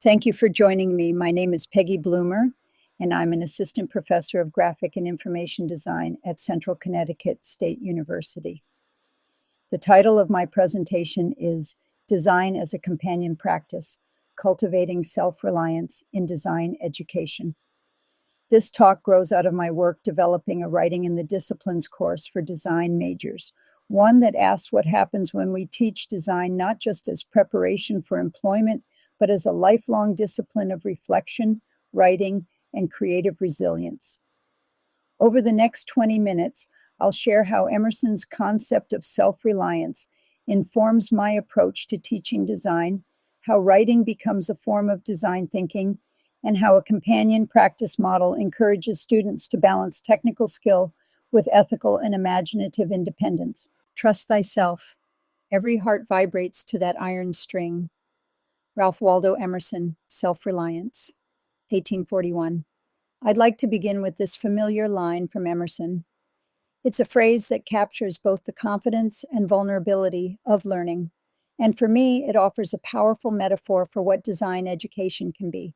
Thank you for joining me. My name is Peggy Bloomer, and I'm an assistant professor of graphic and information design at Central Connecticut State University. The title of my presentation is Design as a Companion Practice, Cultivating Self-Reliance in Design Education. This talk grows out of my work developing a Writing in the Disciplines course for design majors, one that asks what happens when we teach design not just as preparation for employment, but as a lifelong discipline of reflection, writing, and creative resilience. Over the next 20 minutes, I'll share how Emerson's concept of self-reliance informs my approach to teaching design, how writing becomes a form of design thinking, and how a companion practice model encourages students to balance technical skill with ethical and imaginative independence. Trust thyself. Every heart vibrates to that iron string. Ralph Waldo Emerson, Self-Reliance, 1841. I'd like to begin with this familiar line from Emerson. It's a phrase that captures both the confidence and vulnerability of learning, and for me, it offers a powerful metaphor for what design education can be.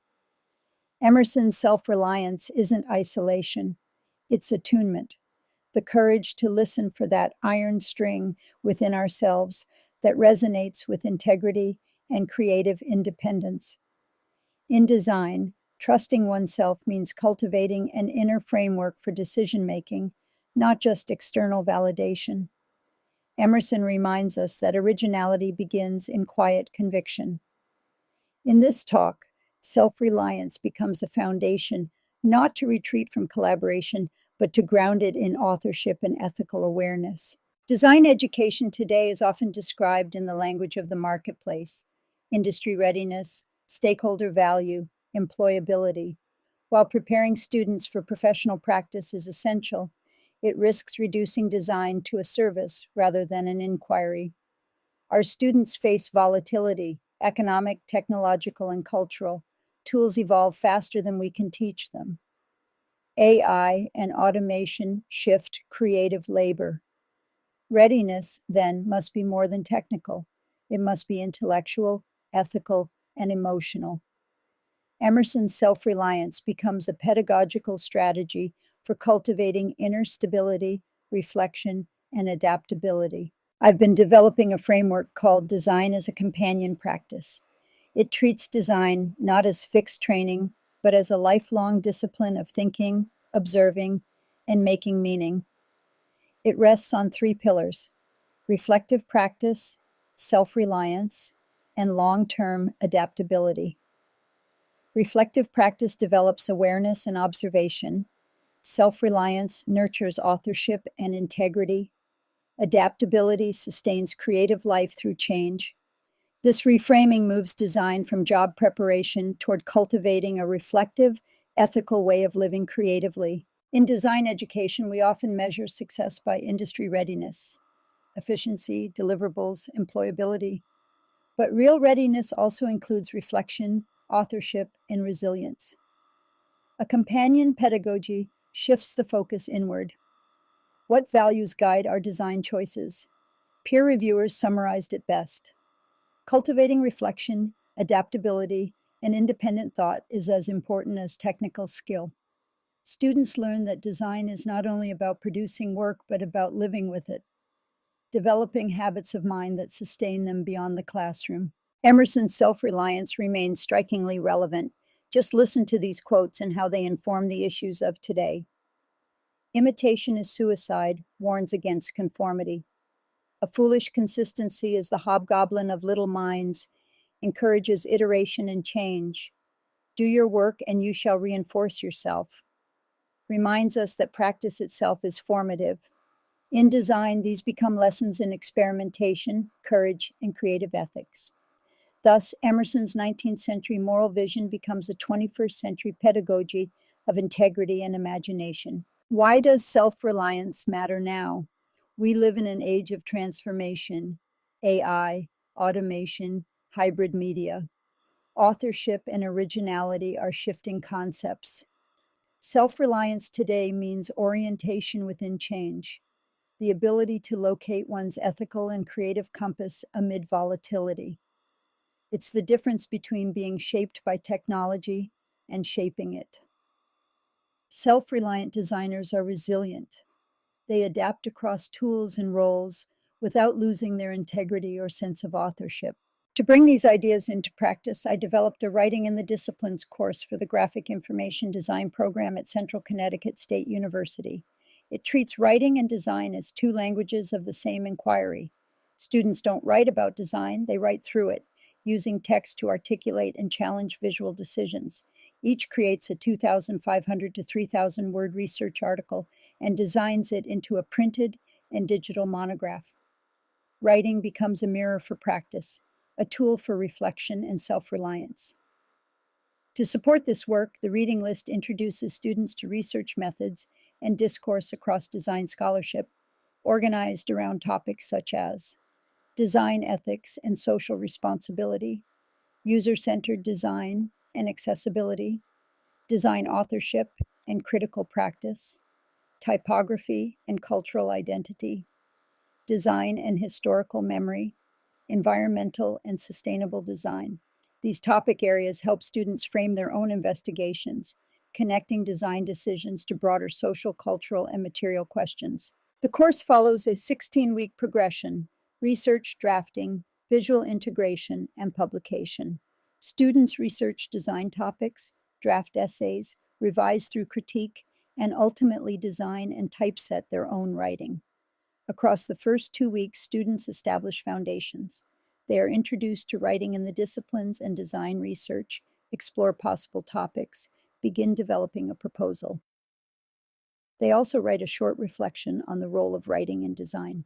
Emerson's self-reliance isn't isolation, it's attunement, the courage to listen for that iron string within ourselves that resonates with integrity and creative independence. In design, trusting oneself means cultivating an inner framework for decision-making, not just external validation. Emerson reminds us that originality begins in quiet conviction. In this talk, self-reliance becomes a foundation not to retreat from collaboration, but to ground it in authorship and ethical awareness. Design education today is often described in the language of the marketplace: industry readiness, stakeholder value, employability. While preparing students for professional practice is essential, it risks reducing design to a service rather than an inquiry. Our students face volatility, economic, technological, and cultural. Tools evolve faster than we can teach them. AI and automation shift creative labor. Readiness, then, must be more than technical. It must be intellectual, ethical, and emotional. Emerson's self-reliance becomes a pedagogical strategy for cultivating inner stability, reflection, and adaptability. I've been developing a framework called Design as a Companion Practice. It treats design not as fixed training, but as a lifelong discipline of thinking, observing, and making meaning. It rests on three pillars: reflective practice, self-reliance, and long-term adaptability. Reflective practice develops awareness and observation. Self-reliance nurtures authorship and integrity. Adaptability sustains creative life through change. This reframing moves design from job preparation toward cultivating a reflective, ethical way of living creatively. In design education, we often measure success by industry readiness, efficiency, deliverables, employability. But real readiness also includes reflection, authorship, and resilience. A companion pedagogy shifts the focus inward. What values guide our design choices? Peer reviewers summarized it best. Cultivating reflection, adaptability, and independent thought is as important as technical skill. Students learn that design is not only about producing work, but about living with it, developing habits of mind that sustain them beyond the classroom. Emerson's self-reliance remains strikingly relevant. Just listen to these quotes and how they inform the issues of today. Imitation is suicide, warns against conformity. A foolish consistency is the hobgoblin of little minds, encourages iteration and change. Do your work and you shall reinforce yourself. Reminds us that practice itself is formative. In design, these become lessons in experimentation, courage, and creative ethics. Thus, Emerson's 19th century moral vision becomes a 21st century pedagogy of integrity and imagination. Why does self-reliance matter now? We live in an age of transformation: AI, automation, hybrid media. Authorship and originality are shifting concepts. Self-reliance today means orientation within change, the ability to locate one's ethical and creative compass amid volatility. It's the difference between being shaped by technology and shaping it. Self-reliant designers are resilient. They adapt across tools and roles without losing their integrity or sense of authorship. To bring these ideas into practice, I developed a Writing in the Disciplines course for the Graphic Information Design program at Central Connecticut State University. It treats writing and design as two languages of the same inquiry. Students don't write about design, they write through it, using text to articulate and challenge visual decisions. Each creates a 2,500 to 3,000 word research article and designs it into a printed and digital monograph. Writing becomes a mirror for practice, a tool for reflection and self-reliance. To support this work, the reading list introduces students to research methods and discourse across design scholarship, organized around topics such as design ethics and social responsibility, user-centered design and accessibility, design authorship and critical practice, typography and cultural identity, design and historical memory, environmental and sustainable design. These topic areas help students frame their own investigations, connecting design decisions to broader social, cultural, and material questions. The course follows a 16-week progression: research, drafting, visual integration, and publication. Students research design topics, draft essays, revise through critique, and ultimately design and typeset their own writing. Across the first 2 weeks, students establish foundations. They are introduced to writing in the disciplines and design research, explore possible topics, begin developing a proposal. They also write a short reflection on the role of writing in design.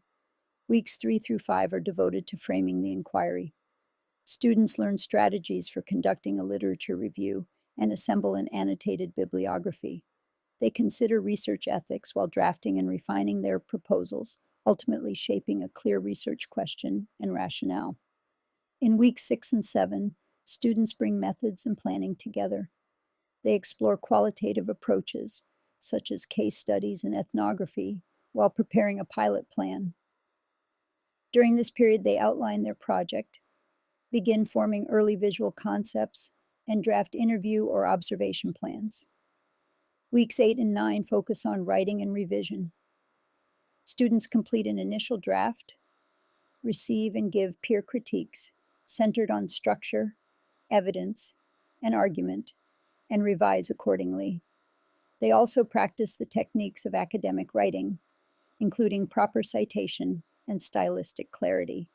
Weeks 3 through 5 are devoted to framing the inquiry. Students learn strategies for conducting a literature review and assemble an annotated bibliography. They consider research ethics while drafting and refining their proposals, ultimately shaping a clear research question and rationale. In weeks 6 and 7, students bring methods and planning together. They explore qualitative approaches, such as case studies and ethnography, while preparing a pilot plan. During this period, they outline their project, begin forming early visual concepts, and draft interview or observation plans. Weeks 8 and 9 focus on writing and revision. Students complete an initial draft, receive and give peer critiques centered on structure, evidence, and argument, and revise accordingly. They also practice the techniques of academic writing, including proper citation and stylistic clarity.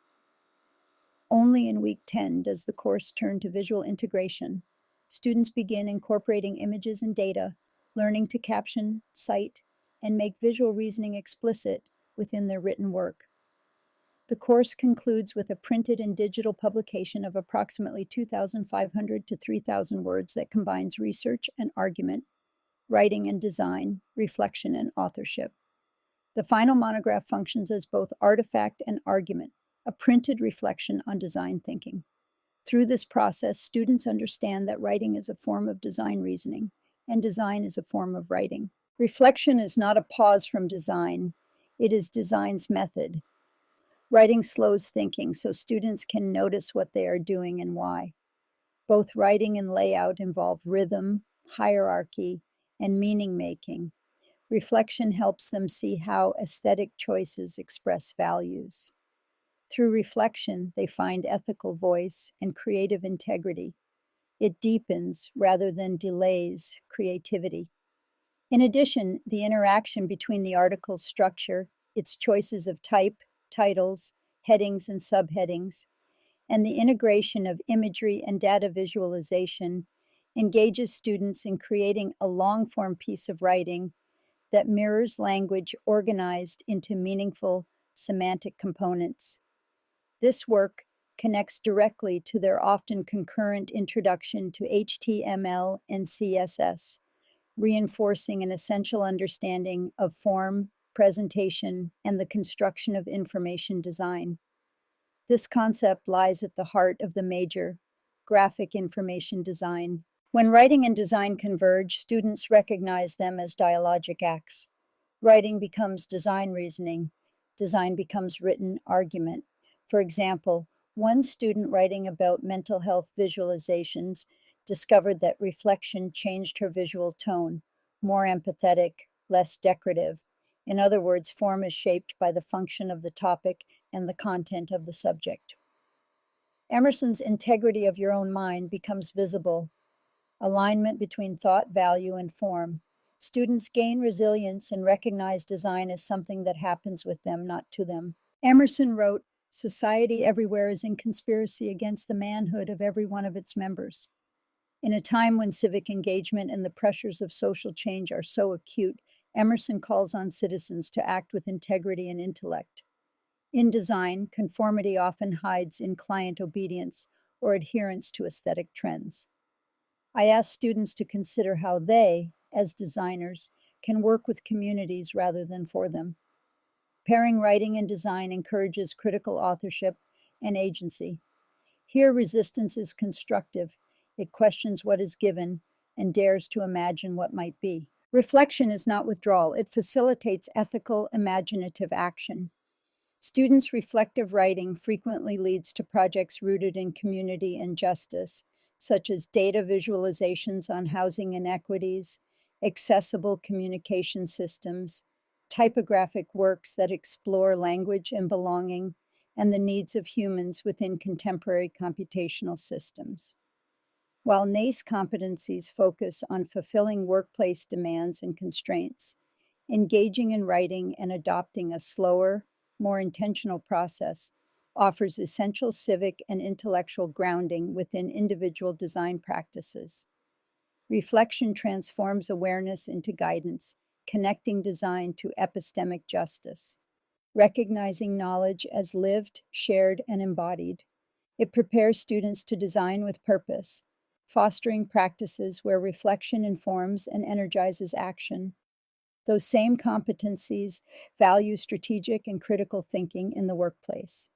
Only in week 10 does the course turn to visual integration. Students begin incorporating images and data, learning to caption, cite, and make visual reasoning explicit within their written work. The course concludes with a printed and digital publication of approximately 2,500 to 3,000 words that combines research and argument, writing and design, reflection and authorship. The final monograph functions as both artifact and argument, a printed reflection on design thinking. Through this process, students understand that writing is a form of design reasoning, and design is a form of writing. Reflection is not a pause from design, it is design's method. Writing slows thinking so students can notice what they are doing and why. Both writing and layout involve rhythm, hierarchy, and meaning making. Reflection helps them see how aesthetic choices express values. Through reflection, they find ethical voice and creative integrity. It deepens rather than delays creativity. In addition, the interaction between the article's structure, its choices of type, titles, headings, and subheadings, and the integration of imagery and data visualization engages students in creating a long-form piece of writing that mirrors language organized into meaningful semantic components. This work connects directly to their often concurrent introduction to HTML and CSS, reinforcing an essential understanding of form, presentation, and the construction of information design. This concept lies at the heart of the major, graphic information design. When writing and design converge, students recognize them as dialogic acts. Writing becomes design reasoning. Design becomes written argument. For example, One student writing about mental health visualizations discovered that reflection changed her visual tone, more empathetic, less decorative. In other words, form is shaped by the function of the topic and the content of the subject. Emerson's integrity of your own mind becomes visible, alignment between thought, value, and form. Students gain resilience and recognize design as something that happens with them, not to them. Emerson wrote, "Society everywhere is in conspiracy against the manhood of every one of its members." In a time when civic engagement and the pressures of social change are so acute, Emerson calls on citizens to act with integrity and intellect. In design, conformity often hides in client obedience or adherence to aesthetic trends. I ask students to consider how they, as designers, can work with communities rather than for them. Pairing writing and design encourages critical authorship and agency. Here, resistance is constructive. It questions what is given and dares to imagine what might be. Reflection is not withdrawal, it facilitates ethical, imaginative action. Students' reflective writing frequently leads to projects rooted in community and justice, such as data visualizations on housing inequities, accessible communication systems, typographic works that explore language and belonging, and the needs of humans within contemporary computational systems. While NACE competencies focus on fulfilling workplace demands and constraints, engaging in writing and adopting a slower, more intentional process offers essential civic and intellectual grounding within individual design practices. Reflection transforms awareness into guidance, connecting design to epistemic justice, recognizing knowledge as lived, shared, and embodied. It prepares students to design with purpose, fostering practices where reflection informs and energizes action. Those same competencies value strategic and critical thinking in the workplace.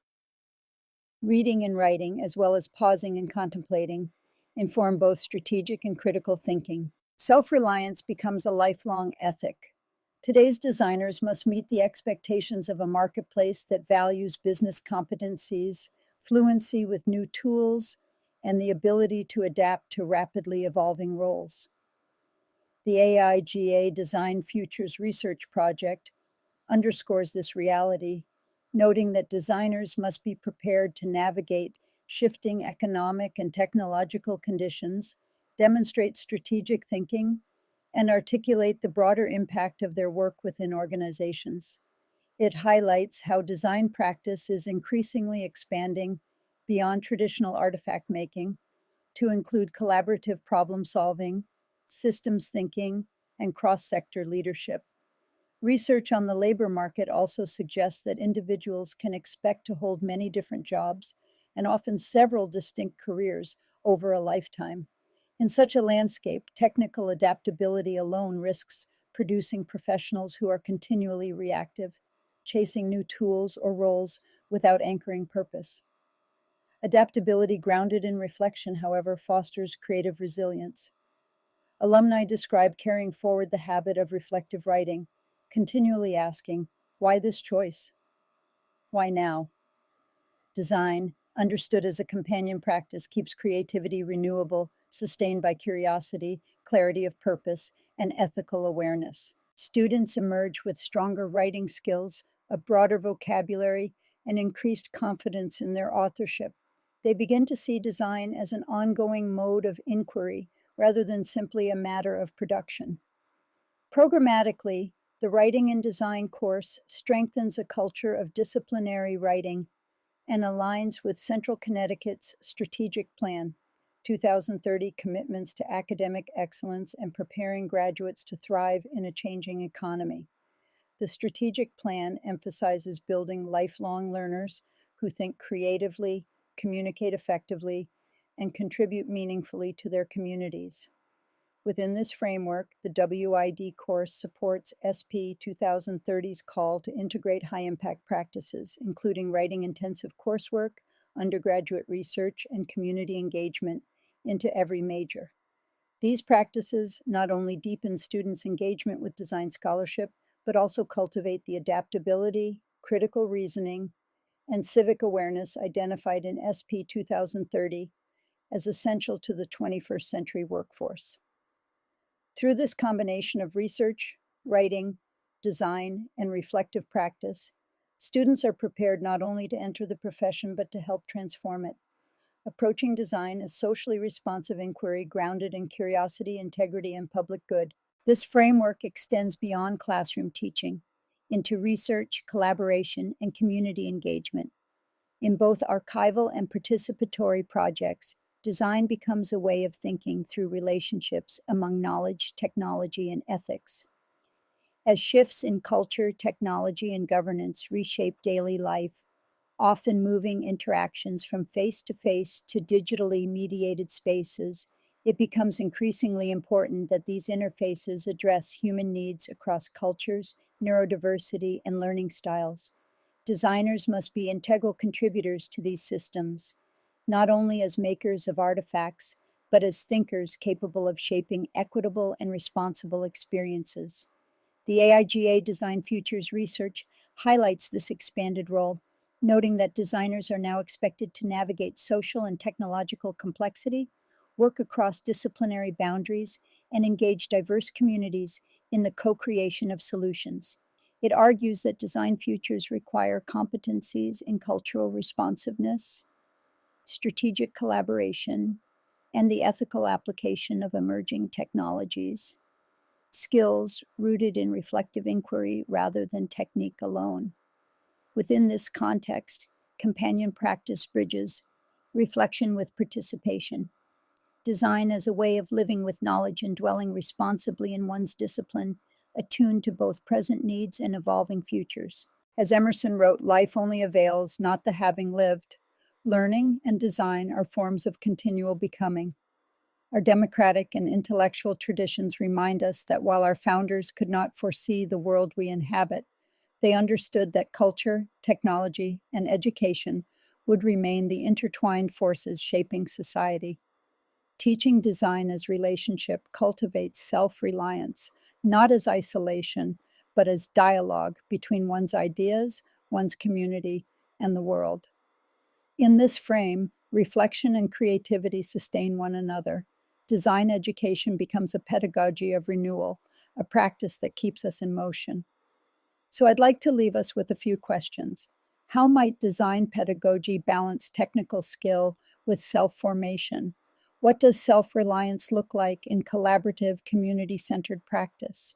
Reading and writing, as well as pausing and contemplating, inform both strategic and critical thinking. Self-reliance becomes a lifelong ethic. Today's designers must meet the expectations of a marketplace that values business competencies, fluency with new tools, and the ability to adapt to rapidly evolving roles. The AIGA Design Futures Research Project underscores this reality, noting that designers must be prepared to navigate shifting economic and technological conditions, demonstrate strategic thinking, and articulate the broader impact of their work within organizations. It highlights how design practice is increasingly expanding beyond traditional artifact making to include collaborative problem solving, systems thinking, and cross sector leadership. Research on the labor market also suggests that individuals can expect to hold many different jobs and often several distinct careers over a lifetime. In such a landscape, technical adaptability alone risks producing professionals who are continually reactive, chasing new tools or roles without anchoring purpose. Adaptability grounded in reflection, however, fosters creative resilience. Alumni describe carrying forward the habit of reflective writing, continually asking, why this choice? Why now? Design, understood as a companion practice, keeps creativity renewable, sustained by curiosity, clarity of purpose, and ethical awareness. Students emerge with stronger writing skills, a broader vocabulary, and increased confidence in their authorship. They begin to see design as an ongoing mode of inquiry rather than simply a matter of production. Programmatically, the Writing and Design course strengthens a culture of disciplinary writing and aligns with Central Connecticut's strategic plan, 2030 commitments to academic excellence and preparing graduates to thrive in a changing economy. The strategic plan emphasizes building lifelong learners who think creatively, communicate effectively, and contribute meaningfully to their communities. Within this framework, the WID course supports SP 2030's call to integrate high-impact practices, including writing-intensive coursework, undergraduate research, and community engagement into every major. These practices not only deepen students' engagement with design scholarship, but also cultivate the adaptability, critical reasoning, and civic awareness identified in SP 2030 as essential to the 21st century workforce. Through this combination of research, writing, design, and reflective practice, students are prepared not only to enter the profession but to help transform it, approaching design as socially responsive inquiry grounded in curiosity, integrity, and public good. This framework extends beyond classroom teaching into research, collaboration, and community engagement. In both archival and participatory projects, design becomes a way of thinking through relationships among knowledge, technology, and ethics. As shifts in culture, technology, and governance reshape daily life, often moving interactions from face to face to digitally mediated spaces, it becomes increasingly important that these interfaces address human needs across cultures, neurodiversity, and learning styles. Designers must be integral contributors to these systems, not only as makers of artifacts, but as thinkers capable of shaping equitable and responsible experiences. The AIGA Design Futures research highlights this expanded role, noting that designers are now expected to navigate social and technological complexity, work across disciplinary boundaries, and engage diverse communities in the co-creation of solutions. It argues that design futures require competencies in cultural responsiveness, strategic collaboration, and the ethical application of emerging technologies, skills rooted in reflective inquiry rather than technique alone. Within this context, companion practice bridges reflection with participation, design as a way of living with knowledge and dwelling responsibly in one's discipline, attuned to both present needs and evolving futures. As Emerson wrote, life only avails, not the having lived. Learning and design are forms of continual becoming. Our democratic and intellectual traditions remind us that while our founders could not foresee the world we inhabit, they understood that culture, technology, and education would remain the intertwined forces shaping society. Teaching design as relationship cultivates self-reliance, not as isolation, but as dialogue between one's ideas, one's community, and the world. In this frame, reflection and creativity sustain one another. Design education becomes a pedagogy of renewal, a practice that keeps us in motion. So I'd like to leave us with a few questions. How might design pedagogy balance technical skill with self-formation? What does self-reliance look like in collaborative, community-centered practice?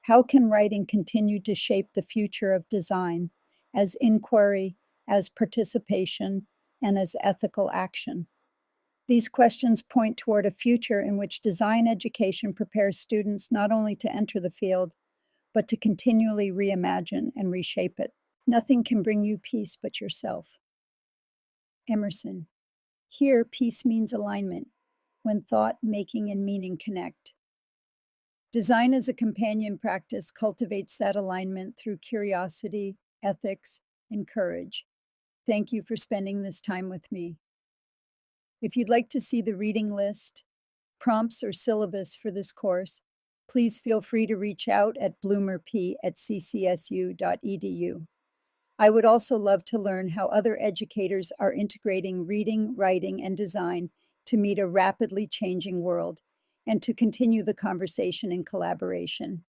How can writing continue to shape the future of design as inquiry, as participation, and as ethical action? These questions point toward a future in which design education prepares students not only to enter the field, but to continually reimagine and reshape it. Nothing can bring you peace but yourself. Emerson. Here, peace means alignment, when thought, making, and meaning connect. Design as a companion practice cultivates that alignment through curiosity, ethics, and courage. Thank you for spending this time with me. If you'd like to see the reading list, prompts, or syllabus for this course, please feel free to reach out at bloomerp@ccsu.edu. I would also love to learn how other educators are integrating reading, writing, and design to meet a rapidly changing world and to continue the conversation and collaboration.